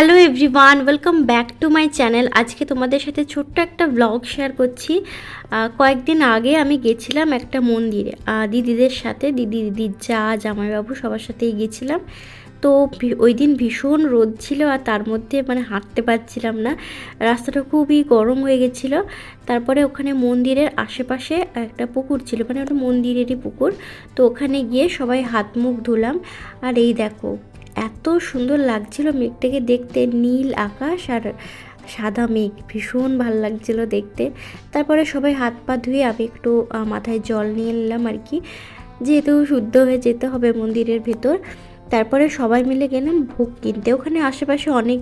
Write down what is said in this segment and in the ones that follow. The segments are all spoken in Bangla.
Hello everyone, welcome back to my channel. আজকে তোমাদের সাথে ছোট্ট একটা ব্লগ শেয়ার করছি। কয়েকদিন আগে আমি গেছিলাম একটা মন্দিরে দিদিদের সাথে, দিদির জামাইবাবু সবার সাথেই গেছিলাম। তো ওই দিন ভীষণ রোদ ছিল আর তার মধ্যে হাঁটতে পারছিলাম না, রাস্তাটা খুবই গরম হয়ে গেছিলো। তারপরে ওখানে মন্দিরের আশেপাশে একটা পুকুর ছিল, ওটা মন্দিরেরই পুকুর। তো ওখানে গিয়ে সবাই হাত মুখ ধুলাম। আর এই দেখো, এত সুন্দর লাগছিল মেঘটাকে দেখতে, নীল আকাশ আর সাদা মেঘ, ভীষণ ভাল লাগছিল দেখতে। তারপরে সবাই হাত পা ধুয়ে আমি একটু মাথায় জল নিয়ে নিলাম আর কি, যেহেতু শুদ্ধ হয়ে যেতে হবে মন্দিরের ভেতর। তারপরে সবাই মিলে গেলাম ভোগ কিনতে। ওখানে আশেপাশে অনেক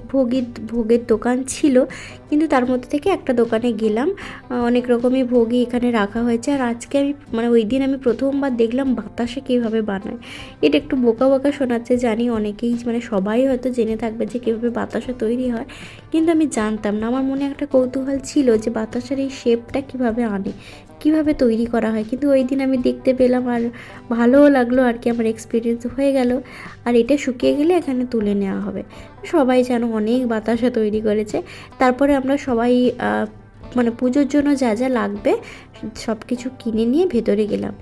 ভোগের দোকান ছিল, কিন্তু তার মধ্যে থেকে একটা দোকানে গেলাম। অনেক রকমই ভোগই এখানে রাখা হয়েছে। আর আজকে আমি ওই দিন আমি প্রথমবার দেখলাম বাতাসা কীভাবে বানায়। এটা একটু বোকা বোকা শোনাচ্ছে জানি, অনেকেই সবাই হয়তো জেনে থাকবে যে কীভাবে বাতাসা তৈরি হয়, কিন্তু আমি জানতাম না। আমার মনে একটা কৌতূহল ছিল যে বাতাসার এই শেপটা কীভাবে আনে, কীভাবে তৈরি করা হয়। কিন্তু ওই দিন আমি দেখতে পেলাম আর ভালোও লাগলো আর কি, আমার এক্সপিরিয়েন্স হয়ে গেল। আর এটা শুকিয়ে গেলে এখানে তুলে নেওয়া হবে। সবাই যেন অনেক বাতাসা তৈরি করেছে। তারপরে আমরা সবাই পুজোর জন্য যা যা লাগবে সব কিছু কিনে নিয়ে ভেতরে গেলাম।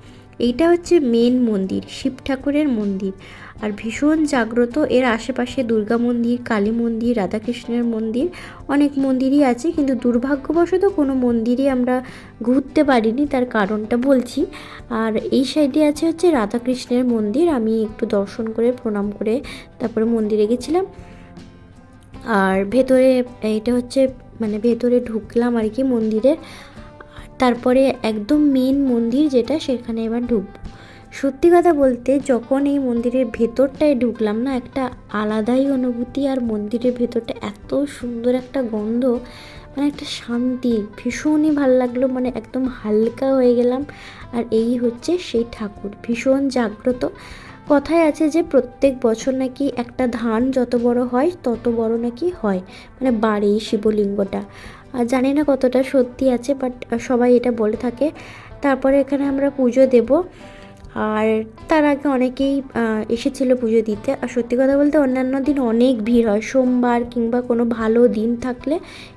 এইটা হচ্ছে মেন মন্দির, শিব ঠাকুরের মন্দির, আর ভীষণ জাগ্রত। এর আশেপাশে দুর্গা মন্দির, কালী মন্দির, রাধাকৃষ্ণের মন্দির, অনেক মন্দিরই আছে, কিন্তু দুর্ভাগ্যবশত কোনো মন্দিরই আমরা ঘুরতে পারিনি, তার কারণটা বলছি। আর এই সাইডে আছে হচ্ছে রাধাকৃষ্ণের মন্দির, আমি একটু দর্শন করে প্রণাম করে তারপরে মন্দিরে গেছিলাম। আর ভেতরে এটা হচ্ছে ভেতরে ঢুকলাম আর কি মন্দিরের। তারপরে একদম মেন মন্দির যেটা, সেখানে এবার ঢুকবো। সত্যি কথা বলতে যখন এই মন্দিরের ভেতরটায় ঢুকলাম না, একটা আলাদাই অনুভূতি। আর মন্দিরের ভেতরটা এত সুন্দর একটা গন্ধ, একটা শান্তি, ভীষণই ভালো লাগলো, একদম হালকা হয়ে গেলাম। আর এই হচ্ছে সেই ঠাকুর, ভীষণ জাগ্রত। কথায় আছে যে প্রত্যেক বছর নাকি একটা ধান যত বড় হয় তত বড় নাকি হয়, বাড়ে শিবলিঙ্গটা। আর জানি না কতটা সত্যি আছে, বাট সবাই এটা বলে থাকে। তারপরে এখানে আমরা পুজো দেব। আর তার আগে অনেকেই এসেছিল পুজো দিতে। আর সত্যি কথা বলতে অন্যান্য দিন অনেক ভিড় হয়, সোমবার কিংবা কোনো ভালো দিন থাকলে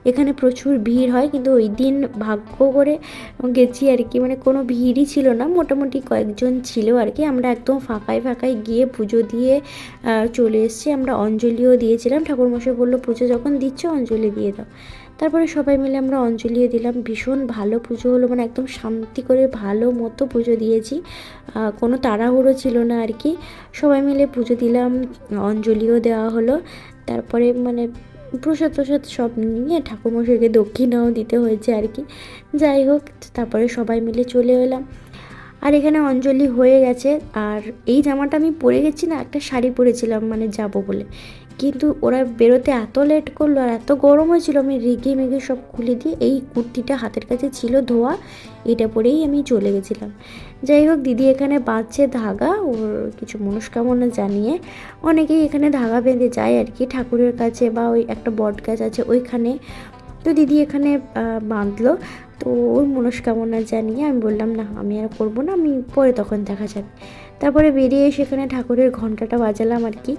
এখানে প্রচুর ভিড় হয়, কিন্তু ওই দিন ভাগ্য করে গেছি আর কি, কোনো ভিড়ই ছিল না, মোটামুটি কয়েকজন ছিল আর কি। আমরা একদম ফাঁকায় গিয়ে পুজো দিয়ে চলে এসেছি। আমরা অঞ্জলিও দিয়েছিলাম, ঠাকুরমশাই বললো পুজো যখন দিচ্ছ অঞ্জলি দিয়ে দাও। তারপরে সবাই মিলে আমরা অঞ্জলিও দিলাম। ভীষণ ভালো পুজো হলো, একদম শান্তি করে ভালো মতো পুজো দিয়েছি, কোনো তাড়াহুড়ো ছিল না আর কি। সবাই মিলে পুজো দিলাম, অঞ্জলিও দেওয়া হলো। তারপরে প্রসাদ সব নিয়ে ঠাকুরমশাইকে দক্ষিণাও দিতে হয়েছে আর কি। যাই হোক, তারপরে সবাই মিলে চলে এলাম। আর এখানে অঞ্জলি হয়ে গেছে। আর এই জামাটা আমি পরে গেছি না, একটা শাড়ি পরেছিলাম যাবো বলে, কিন্তু ওরা বেরোতে এত লেট করলো আর এত গরম হয়েছিল, আমি রেগে মেগে সব খুলে দিয়ে এই কুর্তিটা হাতের কাছে ছিল ধোয়া, এটা পরেই আমি চলে গেছিলাম। যাই হোক, দিদি এখানে বাঁধছে ধাগা, ওর কিছু মনস্কামনা জানিয়ে। অনেকেই এখানে ধাগা বেঁধে যায় আর কি ঠাকুরের কাছে, বা ওই একটা বট গাছ আছে ওইখানে। তো দিদি এখানে বাঁধলো, তো ওর মনস্কামনা জানিয়ে আমি বললাম না, আমি আর করবো না, আমি পরে তখন দেখা যাবে। তারপরে বেরিয়ে এসে এখানে ঠাকুরের ঘণ্টাটা বাজালাম আর কি।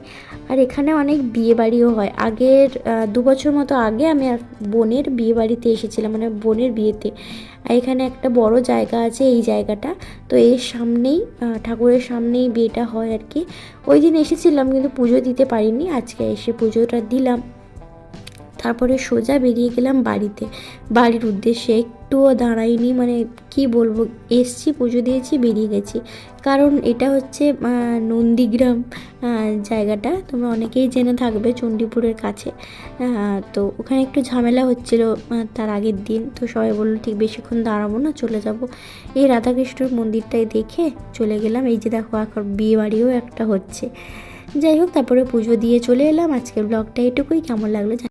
আর এখানে অনেক বিয়ে বাড়িও হয়। আগের 2 বছর মতো আগে আমি এক বোনের বিয়ে বাড়িতে এসেছিলাম, বোনের বিয়েতে। এখানে একটা বড় জায়গা আছে, এই জায়গাটা, তো এর সামনেই ঠাকুরের সামনেই বিয়েটা হয় আর কি। ওই দিন এসেছিলাম কিন্তু পুজো দিতে পারিনি, আজকে এসে পুজোটা দিলাম। তারপরে সোজা বেরিয়ে গেলাম বাড়ির উদ্দেশ্যে। একটুও দাঁড়াইনি, কি বলবো, এসছি, পুজো দিয়েছি, বেরিয়ে গেছি। কারণ এটা হচ্ছে নন্দীগ্রাম জায়গাটা, তোমরা অনেকেই জেনে থাকবে, চণ্ডীপুরের কাছে। তো ওখানে একটু ঝামেলা হচ্ছিল তার আগের দিন, তো সবাই বললো ঠিক বেশিক্ষণ দাঁড়াবো না, চলে যাব। এই রাধাকৃষ্ণের মন্দিরটাই দেখে চলে গেলাম। এই যে দেখো, এখন বিয়ে বাড়িও একটা হচ্ছে। যাই হোক, তারপরে পুজো দিয়ে চলে এলাম। আজকের ব্লগটা এটুকুই। কেমন লাগলো